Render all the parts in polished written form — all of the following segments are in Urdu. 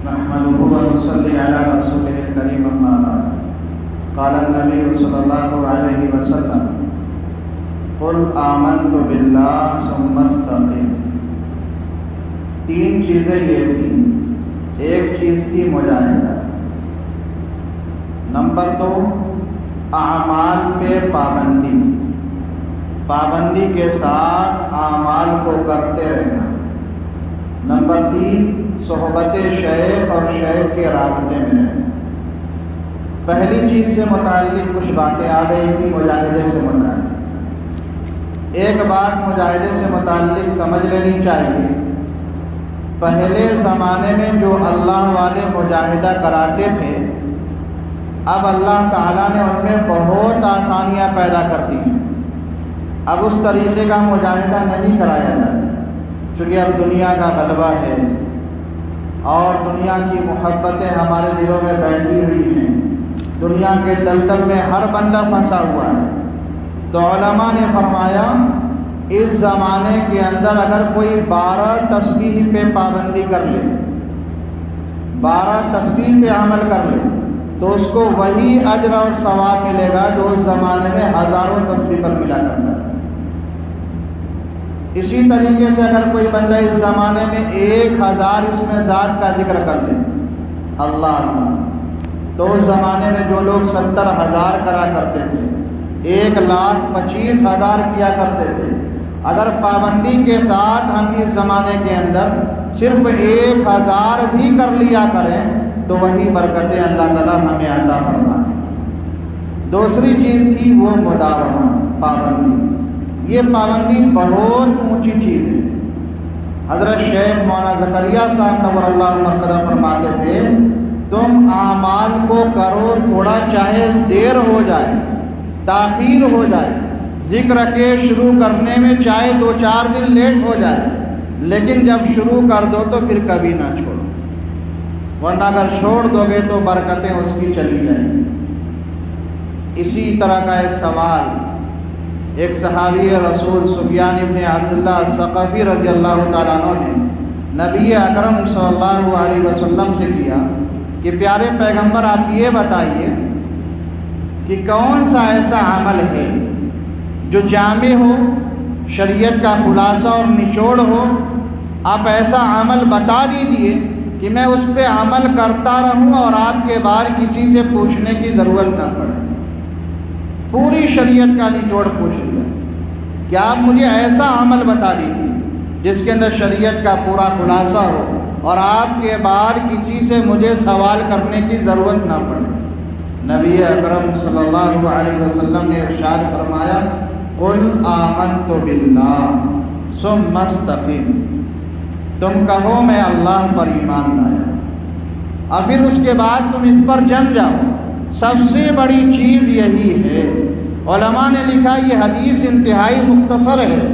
نحمده ونصلي على رسوله الكريم أما بعد. قال النبي صلى الله عليه وسلم قل آمنت بالله ثم استقم. تین چیزیں یہ تھیں. ایک چیز تھی مجاہدہ. نمبر 2 اعمال پہ پابندی. پابندی کے ساتھ اعمال کو کرتے رہنا. نمبر 3 صحبت شیخ اور شیخ کے رابطے میں رہنا. پہلی چیز سے متعلق کچھ باتیں آ گئی تھی مجاہدے سے متعلق. ایک بات مجاہدے سے متعلق سمجھ لینی چاہیے. پہلے زمانے میں جو اللہ والے مجاہدہ کراتے تھے، اب اللہ تعالیٰ نے ان میں بہت آسانیاں پیدا کر دی ہیں. اب اس طریقے کا مجاہدہ نہیں کرایا جاتا، چونکہ اب دنیا کا غلبہ ہے اور دنیا کی محبتیں ہمارے دلوں میں بیٹھی ہوئی ہیں. دنیا کے دلدل میں ہر بندہ پھنسا ہوا ہے. تو علماء نے فرمایا اس زمانے کے اندر اگر کوئی 12 تسبیح پہ پابندی کر لے، 12 تسبیح پہ عمل کر لے، تو اس کو وہی اجر اور ثواب ملے گا جو اس زمانے میں ہزاروں تسبیح پر ملا کرتا ہے. اسی طریقے سے اگر کوئی بندہ اس زمانے میں 1000 اس میں ذات کا ذکر کر لے، اللہ اللہ، تو اس زمانے میں جو لوگ 70,000 کرا کرتے تھے، 1,25,000 کیا کرتے تھے، اگر پابندی کے ساتھ ہم اس زمانے کے اندر صرف 1,000 بھی کر لیا کریں تو وہی برکتیں اللہ تعالیٰ ہمیں عطا فرمائیں. دوسری چیز تھی وہ مداومہ، پابندی. یہ پابندی بہت اونچی چیز ہے. حضرت شیخ مولانا زکریا صاحب نور اللہ مرکزہ فرماتے تھے تم اعمال کو کرو، تھوڑا چاہے دیر ہو جائے، تاخیر ہو جائے، ذکر کے شروع کرنے میں چاہے 2-4 دن لیٹ ہو جائے، لیکن جب شروع کر دو تو پھر کبھی نہ چھوڑو، ورنہ اگر چھوڑ دو گے تو برکتیں اس کی چلی جائیں. اسی طرح کا ایک سوال ایک صحابی رسول سفیان ابن عبداللہ الثقفی رضی اللہ تعالیٰ عنہ نے نبی اکرم صلی اللہ علیہ وسلم سے کیا کہ پیارے پیغمبر آپ یہ بتائیے کہ کون سا ایسا عمل ہے جو جامع ہو، شریعت کا خلاصہ اور نچوڑ ہو. آپ ایسا عمل بتا دیجئے کہ میں اس پہ عمل کرتا رہوں اور آپ کے بعد کسی سے پوچھنے کی ضرورت نہ پڑے. پوری شریعت کا نچوڑ پوچھ لیا کہ آپ مجھے ایسا عمل بتا دیجیے جس کے اندر شریعت کا پورا خلاصہ ہو اور آپ کے بعد کسی سے مجھے سوال کرنے کی ضرورت نہ پڑے. نبی اکرم صلی اللہ علیہ وسلم نے ارشاد فرمایا قل آمنت باللہ ثم استقم. تم کہو میں اللہ پر ایمان لایا اور پھر اس کے بعد تم اس پر جم جاؤ. سب سے بڑی چیز یہی ہے. علماء نے لکھا یہ حدیث انتہائی مختصر ہے،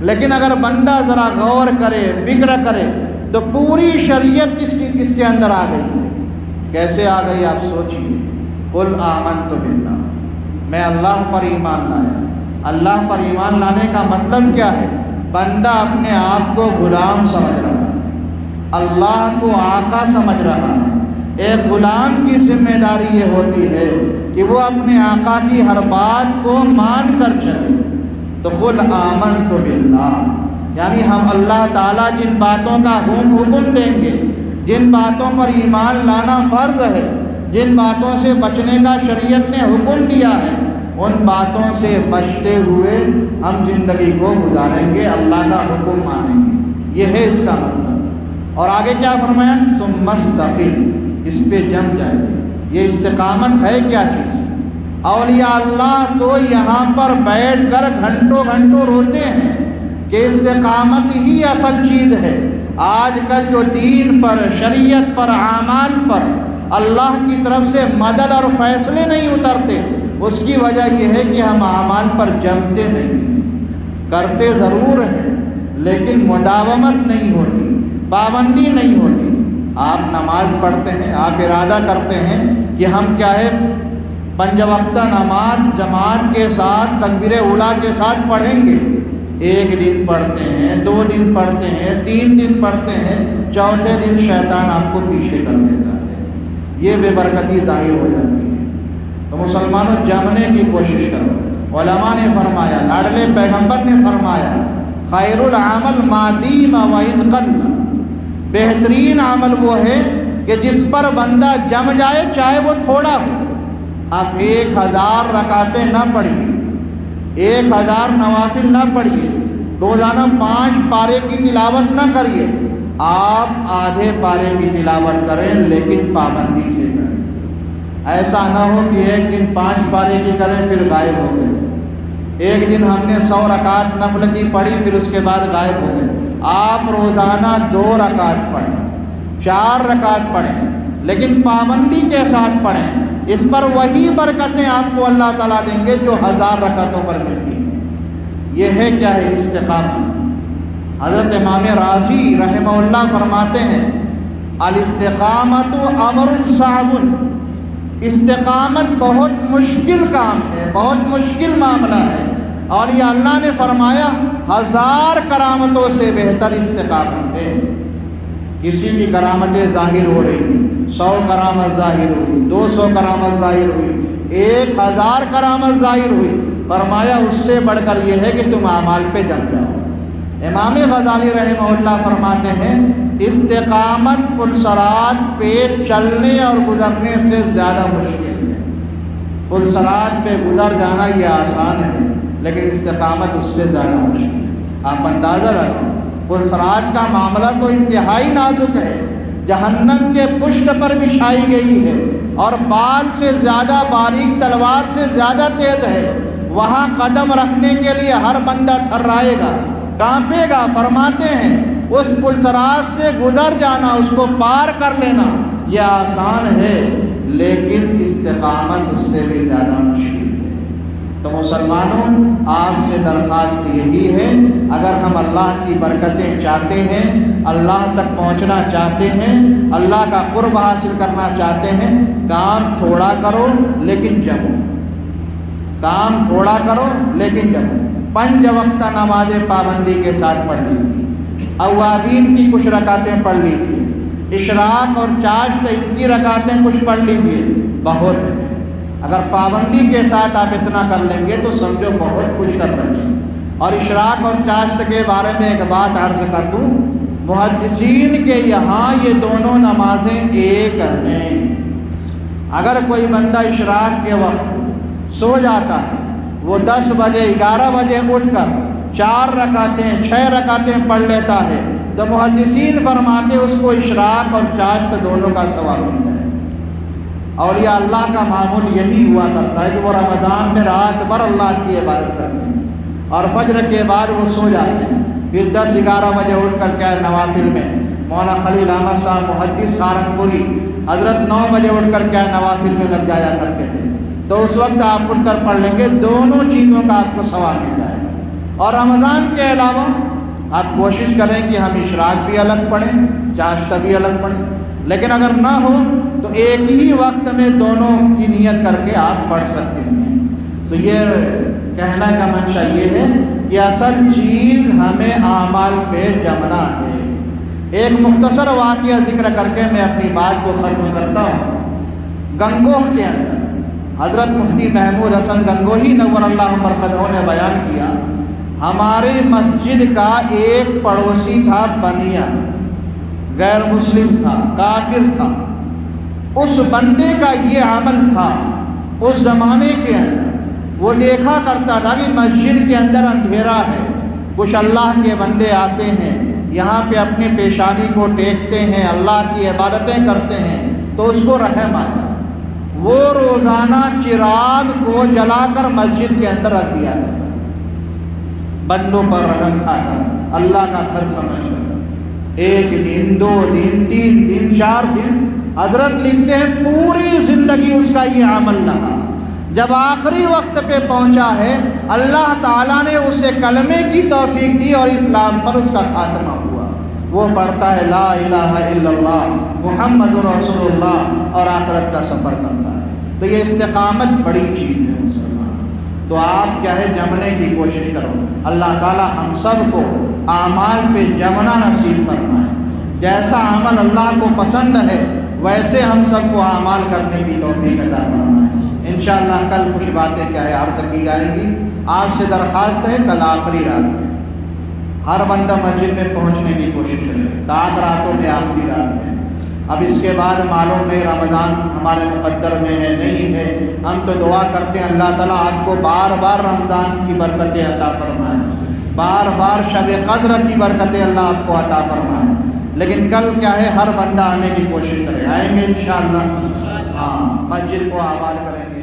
لیکن اگر بندہ ذرا غور کرے، فکر کرے تو پوری شریعت کس کے اندر آ گئی. کیسے آ گئی آپ سوچیے. قل آمنت باللہ، میں اللہ پر ایمان لایا. اللہ پر ایمان لانے کا مطلب کیا ہے؟ بندہ اپنے آپ کو غلام سمجھ رہا ہے، اللہ کو آقا سمجھ رہا ہے. ایک غلام کی ذمہ داری یہ ہوتی ہے کہ وہ اپنے آقا کی ہر بات کو مان کر چلے. تو قل آمنت باللہ یعنی ہم اللہ تعالیٰ جن باتوں کا حکم دیں گے، جن باتوں پر ایمان لانا فرض ہے، جن باتوں سے بچنے کا شریعت نے حکم دیا ہے، ان باتوں سے بچتے ہوئے ہم زندگی کو گزاریں گے، اللہ کا حکم مانیں گے. یہ ہے اس کا مطلب. اور آگے کیا فرمایا؟ ثم استقم، اس پہ جم جائے. یہ استقامت ہے کیا چیز؟ اولیاء اللہ تو یہاں پر بیٹھ کر گھنٹوں گھنٹوں روتے ہیں کہ استقامت ہی اصل چیز ہے. آج کل جو دین پر، شریعت پر، اعمال پر اللہ کی طرف سے مدد اور فیصلے نہیں اترتے، اس کی وجہ یہ ہے کہ ہم اعمال پر جمتے نہیں. کرتے ضرور ہیں لیکن مداومت نہیں ہوتی، پابندی نہیں ہوتی. آپ نماز پڑھتے ہیں، آپ ارادہ کرتے ہیں کہ ہم کیا ہے 5 وقتہ نماز جماعت کے ساتھ تکبیر اولیٰ کے ساتھ پڑھیں گے، ایک دن پڑھتے ہیں، 2 دن پڑھتے ہیں، 3 دن پڑھتے ہیں، چوتھے دن شیطان آپ کو پیچھے کر دیتا ہے، یہ بے برکتی ظاہر ہو جاتی ہے۔ تو مسلمانوں جمنے کی کوشش کرو۔ علماء نے فرمایا، لاڈلے پیغمبر نے فرمایا، خیر العمل ما دیم وان قل، بہترین عمل وہ ہے کہ جس پر بندہ جم جائے چاہے وہ تھوڑا ہو۔ آپ 1000 رکعتیں نہ پڑھیے، 1000 نوافل نہ پڑھیے، روزانہ 5 پارے کی تلاوت نہ کریے، آپ آدھے پارے کی تلاوت کریں لیکن پابندی سے کریں۔ ایسا نہ ہو کہ ایک دن 5 پارے کی کریں پھر غائب ہو گئے، ایک دن ہم نے 100 رکعت نفل کی پڑھی پھر اس کے بعد غائب ہو گئے۔ آپ روزانہ 2 رکعت پڑھیں، 4 رکعت پڑھیں، لیکن پابندی کے ساتھ پڑھیں۔ اس پر وہی برکتیں آپ کو اللہ تعالیٰ دیں گے جو 1000 رکعتوں پر ملتی ہیں۔ یہ ہے کیا ہے؟ استقامت۔ حضرت امام رازی رحمہ اللہ فرماتے ہیں، الاستقامت امر صعب، استقامت بہت مشکل کام ہے، بہت مشکل معاملہ ہے، اور یہ اللہ نے فرمایا 1000 کرامتوں سے بہتر استقامت ہے۔ کسی کی کرامتیں ظاہر ہو رہی، 100 کرامت ظاہر ہوئی، 200 کرامت ظاہر ہوئی، 1000 کرامت ظاہر ہوئی، فرمایا اس سے بڑھ کر یہ ہے کہ تم اعمال پہ جم جاؤ۔ امام غزالی رحمہ اللہ فرماتے ہیں، استقامت پلسرات پہ چلنے اور گزرنے سے زیادہ مشکل ہے۔ پلسرات پہ گزر جانا یہ آسان ہے، لیکن استقامت اس سے زیادہ مشکل ہے۔ آپ اندازہ رکھو، پلسرات کا معاملہ تو انتہائی نازک ہے، جہنم کے پشت پر بچھائی گئی ہے اور بال سے زیادہ باریک، تلوار سے زیادہ تیز ہے۔ وہاں قدم رکھنے کے لیے ہر بندہ تھرائے گا، کانپے گا۔ فرماتے ہیں اس پلسرات سے گزر جانا، اس کو پار کر لینا یہ آسان ہے، لیکن استقامت اس سے بھی زیادہ مشکل ہے۔ تو مسلمانوں، آپ سے درخواست یہی ہے، اگر ہم اللہ کی برکتیں چاہتے ہیں، اللہ تک پہنچنا چاہتے ہیں، اللہ کا قرب حاصل کرنا چاہتے ہیں، کام تھوڑا کرو لیکن جمو، کام تھوڑا کرو لیکن جمو۔ 5 وقتہ نمازیں پابندی کے ساتھ پڑھ لی، اوابین کی کچھ رکعتیں پڑھ لیجیے، اشراق اور چاشت کی رکعتیں کچھ پڑھ لیجیے، بہت ہے۔ اگر پابندی کے ساتھ آپ اتنا کر لیں گے تو سمجھو بہت کچھ کر رہے ہیں۔ اور اشراق اور چاشت کے بارے میں ایک بات عرض کر دوں، محدثین کے یہاں یہ دونوں نمازیں ایک ہیں۔ اگر کوئی بندہ اشراق کے وقت سو جاتا ہے، وہ 10 بجے 11 بجے اٹھ کر 4 رکعتیں 6 رکعتیں پڑھ لیتا ہے، تو محدثین فرماتے اس کو اشراق اور چاشت دونوں کا ثواب ملتا ہے۔ اور یہ اللہ کا معمول یہی ہوا کرتا ہے کہ وہ رمضان میں رات بھر اللہ کی عبادت کرتے ہیں اور فجر کے بعد وہ سو جاتے ہیں، پھر 10-11 بجے اٹھ کر کیا نوافل میں، مولانا خلیل احمد صاحب محدث سہارنپوری حضرت 9 بجے اٹھ کر کیا نوافل میں لگ جایا کرتے تھے۔ تو اس وقت آپ اٹھ کر پڑھ لیں گے، دونوں چیزوں کا آپ کو ثواب مل جائے گا۔ اور رمضان کے علاوہ آپ کوشش کریں کہ ہم اشراق بھی الگ پڑھیں، چاشت بھی الگ پڑھیں، لیکن اگر نہ ہو تو ایک ہی وقت میں دونوں کی نیت کر کے آپ پڑھ سکتے ہیں۔ تو یہ کہنا کا منشا یہ ہے کہ اصل چیز ہمیں اعمال پہ جمنا ہے۔ ایک مختصر واقعہ ذکر کر کے میں اپنی بات کو ختم کرتا ہوں۔ گنگوہ کے اندر حضرت مفتی محمود حسن گنگوہی نور اللہ مرقدہ نے بیان کیا، ہماری مسجد کا ایک پڑوسی تھا بنیا، غیر مسلم تھا، کافر تھا۔ اس بندے کا یہ عمل تھا، اس زمانے کے اندر وہ دیکھا کرتا تھا کہ مسجد کے اندر اندھیرا ہے، کچھ اللہ کے بندے آتے ہیں، یہاں پہ اپنی پیشانی کو ٹیکتے ہیں، اللہ کی عبادتیں کرتے ہیں، تو اس کو رحم آیا۔ وہ روزانہ چراغ کو جلا کر مسجد کے اندر رکھ دیا کرتا، بندوں پر رحم آتا، اللہ کا گھر سمجھ کر۔ 1 دن 2 دن 3 دن 4 دن، حضرت لکھتے ہیں پوری زندگی اس کا یہ عمل رہا۔ جب آخری وقت پہ پہنچا ہے، اللہ تعالیٰ نے اسے کلمے کی توفیق دی اور اسلام پر اس کا خاتمہ ہوا۔ وہ پڑھتا ہے لا الہ الا اللہ محمد رسول اللہ اور آخرت کا سفر کرتا ہے۔ تو یہ استقامت بڑی چیز ہے مسلمان۔ تو آپ کیا ہے جمنے کی کوشش کرو. اللہ تعالی ہم سب کو اعمال پہ جمنا نصیب فرمائے. جیسا عمل اللہ کو پسند ہے ویسے ہم سب کو اعمال کرنے کی توفیق عطا فرمائے. انشاءاللہ کل کچھ باتیں کیا ہے عرض کی جائیں گی. آپ سے درخواست ہے کل آخری رات ہے، ہر بندہ مسجد میں پہنچنے کی کوشش کرے. 7 راتوں میں آخری رات ہے. اب اس کے بعد معلوم ہے رمضان ہمارے مقدر میں ہے نہیں ہے. ہم تو دعا کرتے ہیں اللہ تعالیٰ آپ کو بار بار رمضان کی برکتیں عطا فرمائے، بار بار شب قدر کی برکتیں اللہ آپ کو عطا فرمائے. لیکن کل کیا ہے ہر بندہ آنے کی کوشش کرے. آئیں گے انشاءاللہ. ہاں مسجد کو آباد کریں گے.